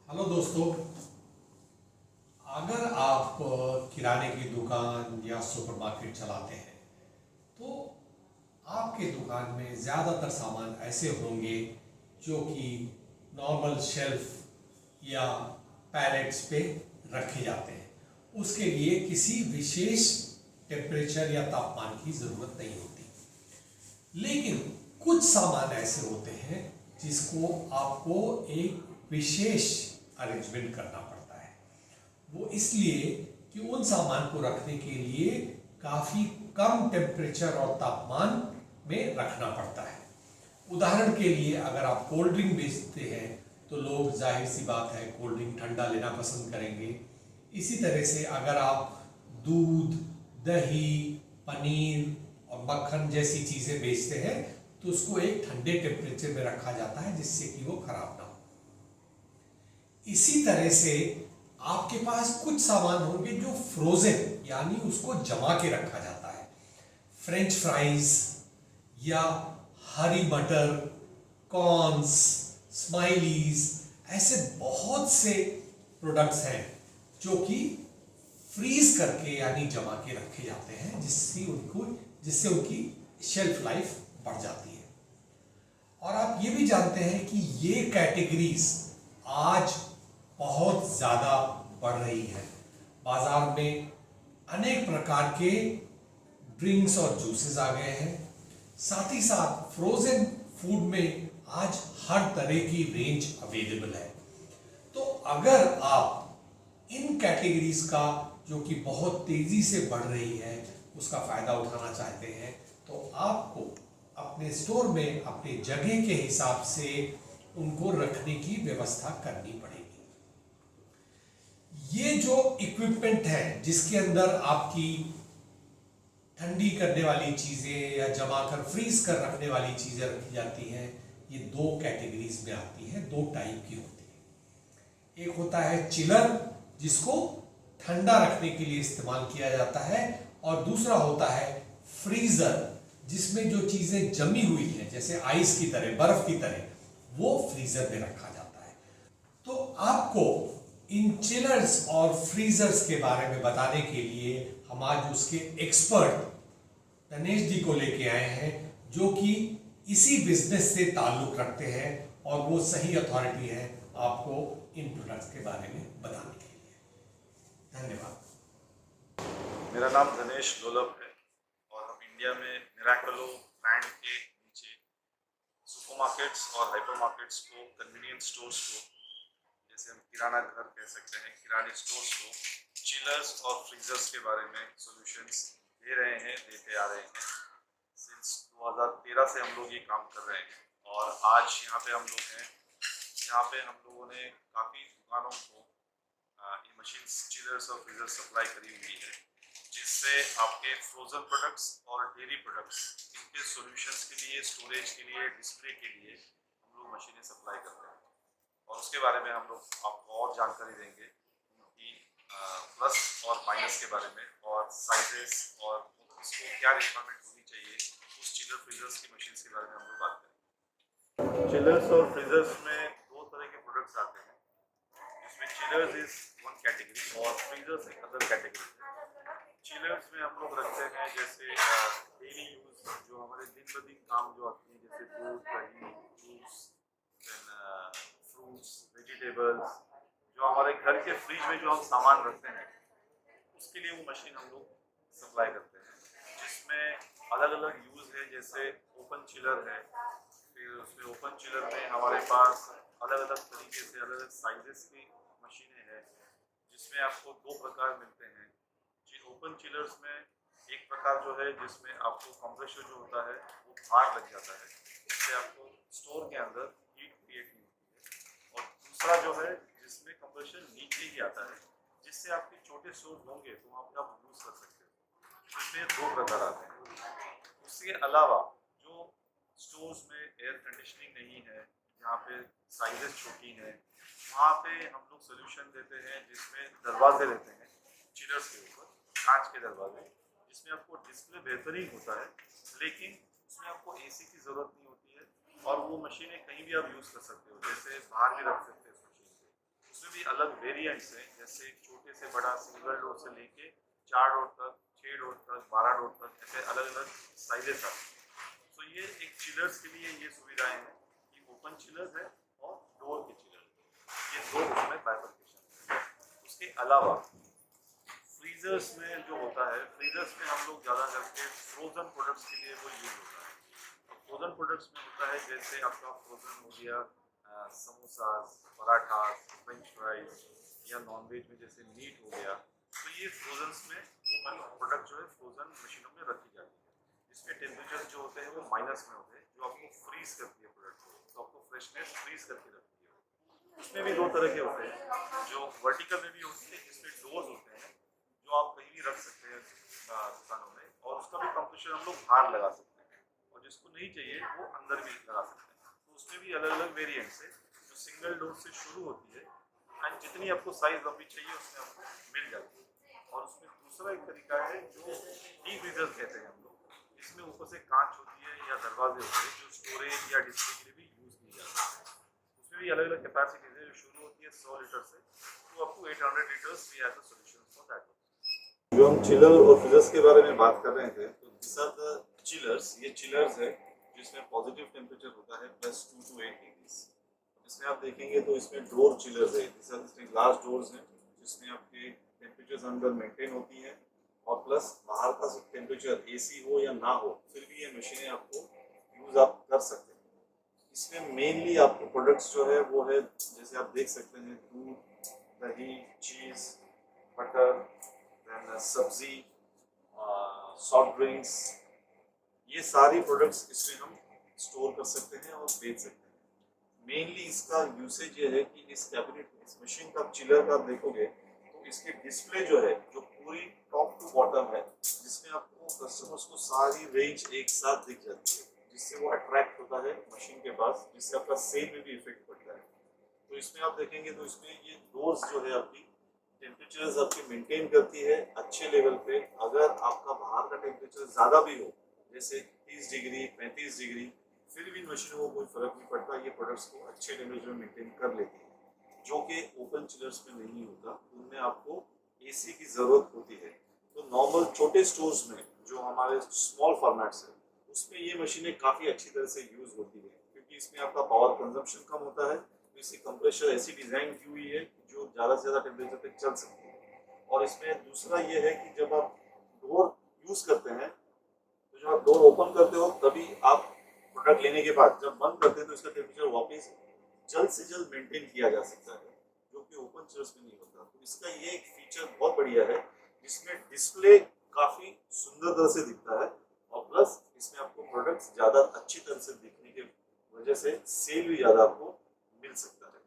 Hello दोस्तों। अगर आप किराने की दुकान या सुपरमार्केट चलाते हैं तो आपके दुकान में ज़्यादातर सामान ऐसे होंगे जो कि नॉर्मल शेल्फ या पैलेट्स पे रखे जाते हैं। उसके लिए किसी विशेष टेम्परेचर या तापमान की ज़रूरत नहीं होती। लेकिन कुछ सामान ऐसे होते हैं जिसको आपको एक विशेष अरेंजमेंट करना पड़ता है। वो इसलिए कि उन सामान को रखने के लिए काफ़ी कम टेम्परेचर और तापमान में रखना पड़ता है। उदाहरण के लिए अगर आप कोल्ड ड्रिंक बेचते हैं तो लोग जाहिर सी बात है कोल्ड ड्रिंक ठंडा लेना पसंद करेंगे। इसी तरह से अगर आप दूध, दही, पनीर और मक्खन जैसी चीज़ें बेचते हैं तो उसको एक ठंडे टेम्परेचर में रखा जाता है जिससे कि वो खराब ना हो। इसी तरह से आपके पास कुछ सामान होंगे जो फ्रोजन यानी उसको जमा के रखा जाता है। फ्रेंच फ्राइज या हरी मटर, कॉर्न्स, स्माइलीज, ऐसे बहुत से प्रोडक्ट्स हैं जो कि फ्रीज करके यानी जमा के रखे जाते हैं जिससे उनकी शेल्फ लाइफ बढ़ जाती है। और आप ये भी जानते हैं कि ये कैटेगरीज आज बहुत ज़्यादा बढ़ रही है। बाजार में अनेक प्रकार के ड्रिंक्स और जूसेस आ गए हैं। साथ ही साथ फ्रोजन फूड में आज हर तरह की रेंज अवेलेबल है। तो अगर आप इन कैटेगरीज का जो कि बहुत तेजी से बढ़ रही है उसका फायदा उठाना चाहते हैं तो आपको अपने स्टोर में अपने जगह के हिसाब से उनको रखने की व्यवस्था करनी पड़ेगी। ये जो इक्विपमेंट है जिसके अंदर आपकी ठंडी करने वाली चीजें या जमा कर फ्रीज कर रखने वाली चीजें रखी जाती हैं, ये दो कैटेगरीज में आती है, दो टाइप की होती है। एक होता है चिलर जिसको ठंडा रखने के लिए इस्तेमाल किया जाता है और दूसरा होता है फ्रीजर जिसमें जो चीजें जमी हुई है जैसे आइस की तरह, बर्फ की तरह, वो फ्रीजर में रखा जाता है। तो आपको इन चिलर्स और फ्रीजर्स के बारे में बताने के लिए हम आज उसके एक्सपर्ट गणेश जी को लेके आए हैं जो कि इसी बिजनेस से ताल्लुक रखते हैं और वो सही अथॉरिटी है आपको इन प्रोडक्ट्स के बारे में बताने के लिए। धन्यवाद। मेरा नाम धनेश लोलप है और हम इंडिया में मिराकलो ब्रांड के नीचे सुपरमार्केट्स और हाइपरमार्केट्स को, कन्वीनियंस स्टोर्स को, जैसे हम किराना घर कह सकते हैं, किराने स्टोर्स को चिलर्स और फ्रीजर्स के बारे में सॉल्यूशंस दे रहे हैं, देते आ रहे हैं। सिंस 2013 से हम लोग ये काम कर रहे हैं और आज यहाँ पे हम लोग हैं जहाँ पे हम लोगों ने काफ़ी दुकानों को ये मशीन चिलर्स और फ्रीजर सप्लाई करी हुई है जिससे आपके फ्रोजन प्रोडक्ट्स और डेयरी प्रोडक्ट्स इनके सॉल्यूशंस के लिए, स्टोरेज के लिए, डिस्प्ले के लिए हम लोग मशीनें सप्लाई करते हैं। और उसके बारे में हम लोग आपको और जानकारी देंगे उनकी प्लस और माइनस के बारे में और साइजेस और उसको क्या रिक्वायरमेंट होनी चाहिए उस चिलर फ्रीजर्स की मशीन के बारे में हम लोग बात करेंगे। चिलर्स और फ्रीजर्स में दो तरह के प्रोडक्ट्स आते हैं जिसमें चिलर्स इज वन कैटेगरी और फ्रीजर्स एक अदर कैटेगरी है। चिलर्स में हम लोग रखते हैं जैसे डेली यूज जो हमारे दिन ब दिन काम जो आती है जैसे दूध, दही, जूस, देन फ्रूट्स, वेजिटेबल्स, जो हमारे घर के फ्रिज में जो हम सामान रखते हैं उसके लिए वो मशीन हम लोग सप्लाई करते हैं जिसमें अलग अलग यूज़ है। जैसे ओपन चिलर है, फिर उसमें ओपन चिलर में हमारे पास अलग अलग तरीके से अलग अलग साइजेस की मशीनें हैं जिसमें आपको दो प्रकार मिलते हैं। ओपन चिलर्स में एक प्रकार जो है जिसमें आपको कंप्रेसर जो होता है वो बाहर लग जाता है, इससे आपको स्टोर के अंदर हीट क्रिएट नहीं होती है। और दूसरा जो है जिसमें कंप्रेसर नीचे ही आता है जिससे आपके छोटे स्टोर होंगे तो वहाँ पर आप यूज़ कर सकते हो। इसमें दो प्रकार आते हैं। उसके अलावा जो स्टोर्स में एयर कंडीशनिंग नहीं है, जहाँ पे साइजेस छोटी हैं, वहाँ पे हम लोग सोल्यूशन देते हैं जिसमें दरवाजे देते हैं चिलर्स के ऊपर, कांच के दरवाजे, जिसमें आपको डिस्प्ले बेहतरीन होता है लेकिन उसमें आपको एसी की ज़रूरत नहीं होती है और वो मशीनें कहीं भी आप यूज़ कर सकते हो, जैसे बाहर भी रख सकते हैं इस मशीन को। अलग वेरिएंट्स हैं, जैसे छोटे से बड़ा सिंगल डोर से लेके 4 डोर तक, 6 डोर तक, 12 डोर तक, ऐसे अलग अलग साइजेस आते हैं। तो ये एक चिलर्स के लिए ये सुविधाएं हैं कि ओपन चिलर्स है और डोर के चिलर्स, ये दो उसमें बाइफर्केशन है। उसके अलावा फ्रीजर्स में जो होता है, फ्रीजर्स में हम लोग ज़्यादा करके फ्रोजन प्रोडक्ट्स के लिए वो यूज़ होता है। फ्रोजन प्रोडक्ट्स में होता है जैसे आपका फ्रोजन हो गया समोसास, पराठास, फ्रेंच फ्राइज, या नॉनवेज में जैसे मीट हो गया। तो ये फ्रोजन्स में वो प्रोडक्ट जो है फ्रोजन मशीनों में रखी जाती है, जिसमें टेम्परेचर जो होते हैं वो माइनस में होते हैं, जो आपको फ्रीज करती है प्रोडक्ट को, तो आपको फ्रेशनेस फ्रीज करके रखती है। उसमें भी दो तरह के होते हैं, जो वर्टिकल में भी होती है जिसमें डोर्स होते हैं, जो आप कहीं भी रख सकते हैं दुकानों में, और उसका भी कंप्रेशर हम लोग बाहर लगा सकते हैं, और जिसको नहीं चाहिए वो अंदर भी लगा सकते हैं। तो उसमें भी अलग अलग वेरिएंट्स है, जो सिंगल डोर से शुरू होती है एंड जितनी आपको साइज लंबी चाहिए उसमें आपको मिल जाती है। और उसमें दूसरा एक तरीका है जो डीप फ्रीजर कहते हैं हम लोग, इसमें ऊपर से कांच होती है या दरवाजे होते हैं जो स्टोरेज या डिस्प्ले के लिए भी यूज़ की जाती है। उसमें भी अलग अलग कैपेसिटीज है, जो शुरू होती है 100 लीटर से तो up to 800 litres, we have the solution for that. जो हम चिलर और फ्रीजर्स के बारे में बात कर रहे थे, तो दिस आर द चिलर्स, ये चिलर्स है जिसमें पॉजिटिव टेम्परेचर होता है +2 to 8 डिग्रीज। इसमें आप देखेंगे तो इसमें डोर चिलर्स है, दिस आर इसमें ग्लास डोर्स हैं जिसमें आपके टेम्परेचर अंदर मेंटेन होती है, और प्लस बाहर का टेम्परेचर एसी हो या ना हो फिर भी ये मशीनें आपको यूज आप कर सकते हैं। इसमें मेनली आपके प्रोडक्ट्स जो है वो है, जैसे आप देख सकते हैं, दूध, दही, चीज़, बटर, देन सब्जी, सॉफ्ट ड्रिंक्स, ये सारी प्रोडक्ट्स इसमें हम स्टोर कर सकते हैं और बेच सकते हैं। मेनली इसका यूसेज ये है कि इस कैबिनेट, इस मशीन का चिलर का आप देखोगे तो इसकी डिस्प्ले जो है, जो पूरी टॉप टू बॉटम है, जिसमें आपको कस्टमर्स को सारी रेंज एक साथ दिख जाती है, जिससे वो अट्रैक्ट होता है मशीन के पास, जिससे आपका सेल में भी इफेक्ट पड़ता है। तो इसमें आप देखेंगे तो इसमें ये डोर्स जो है आपकी टेम्परेचर्स आपकी मेंटेन करती है अच्छे लेवल पे। अगर आपका बाहर का टेम्परेचर ज़्यादा भी हो, जैसे 30 डिग्री, 35 डिग्री, फिर भी मशीनों को कोई फर्क नहीं पड़ता, ये प्रोडक्ट्स को अच्छे टेम्परेचर में मेंटेन कर लेती है, जो कि ओपन चिलर्स में नहीं होता। उनमें आपको एसी की ज़रूरत होती है। तो नॉर्मल छोटे स्टोर्स में, जो हमारे स्मॉल फॉर्मेट्स है, उसमें ये मशीनें काफ़ी अच्छी तरह से यूज़ होती है, क्योंकि इसमें आपका पावर कंजम्पशन कम होता है। तो इसकी कंप्रेशर ऐसी डिज़ाइन की हुई है जो ज़्यादा से ज़्यादा टेम्परेचर तक चल सकती है। और इसमें दूसरा ये है कि जब आप डोर यूज़ करते हैं, तो जब आप डोर ओपन करते हो तभी आप प्रोडक्ट लेने के बाद जब बंद करते हैं तो इसका टेम्परेचर वापस जल्द से जल्द मेंटेन किया जा सकता है, जो कि ओपन चिलर्स में नहीं होता। तो इसका ये एक फीचर बहुत बढ़िया है, जिसमें डिस्प्ले काफ़ी सुंदर तरह से दिखता है, और प्लस इसमें आपको प्रोडक्ट्स ज़्यादा अच्छी तरह से दिखने की वजह से सेल भी ज़्यादा आपको मिल सकता है।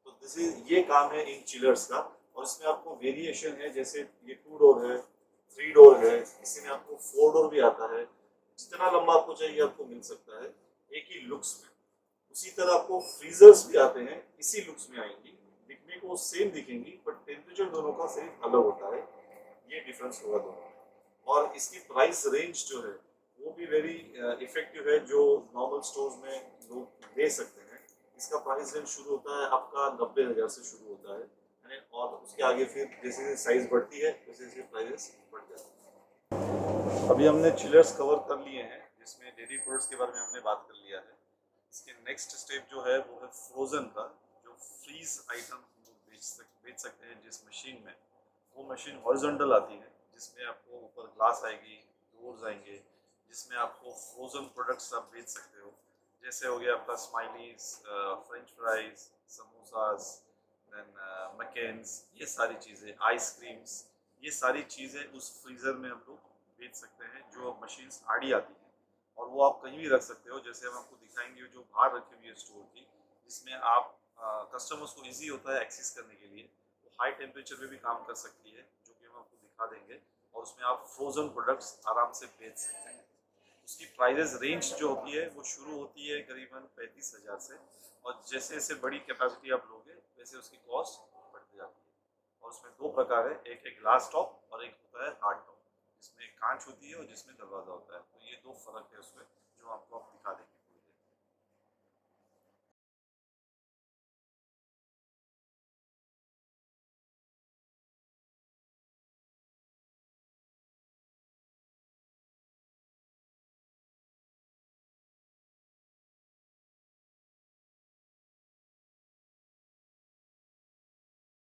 तो दिस इज ये काम है इन चिलर्स का। और इसमें आपको वेरिएशन है, जैसे ये 2 डोर है, 3 डोर है, इसी में आपको 4 डोर भी आता है। जितना लंबा आपको चाहिए आपको मिल सकता है एक ही लुक्स में। उसी तरह आपको फ्रीजर्स भी आते हैं, इसी लुक्स में आएंगी, दिखने को सेम दिखेंगी, बट टेम्परेचर दोनों का सिर्फ अलग होता है, ये डिफरेंस होगा दोनों में। और इसकी प्राइस रेंज जो है वो भी वेरी इफेक्टिव है, जो नॉर्मल स्टोर्स में लोग ले सकते हैं। इसका प्राइस रेंज शुरू होता है आपका 90,000 से शुरू होता है, और उसके आगे फिर जैसे जैसे साइज बढ़ती है वैसे वैसे प्राइसेस बढ़ जाते हैं। अभी हमने चिलर्स कवर कर लिए हैं, जिसमें डेयरी प्रोडक्ट्स के बारे में हमने बात कर लिया है। इसके नेक्स्ट स्टेप जो है वो है फ्रोजन का, जो फ्रीज आइटम हम लोग बेच सकते हैं जिस मशीन में। वो मशीन हॉरिजॉन्टल आती है, जिसमें आपको ऊपर ग्लास आएगी, डोर्स आएंगे, जिसमें आपको फ्रोजन प्रोडक्ट्स आप बेच सकते हो। जैसे हो गया आपका smileys, French fries, samosas, then McCain's, ये सारी चीज़ें, आइसक्रीम्स, ये सारी चीज़ें उस फ्रीज़र में हम लोग बेच सकते हैं, जो मशीन्स आड़ी आती हैं। और वो आप कहीं भी रख सकते हो, जैसे हम आपको दिखाएंगे जो बाहर रखी हुई है स्टोर की, जिसमें आप कस्टमर्स को इजी होता है एक्सेस करने के लिए। वो हाई टेम्परेचर में भी काम कर सकती है, जो कि हम आपको दिखा देंगे, और उसमें आप फ्रोजन प्रोडक्ट्स आराम से बेच सकते हैं। उसकी प्राइजेस रेंज जो होती है वो शुरू होती है करीबन 35,000 से, और जैसे जैसे बड़ी कैपेसिटी आप लोगे वैसे उसकी कॉस्ट बढ़ती जाती है। और उसमें दो प्रकार है, एक है ग्लास टॉप और एक होता है हार्ड टॉप, जिसमें कांच होती है और जिसमें दरवाजा होता है। तो ये दो फर्क है उसमें, जो आपको आप दिखा देंगे।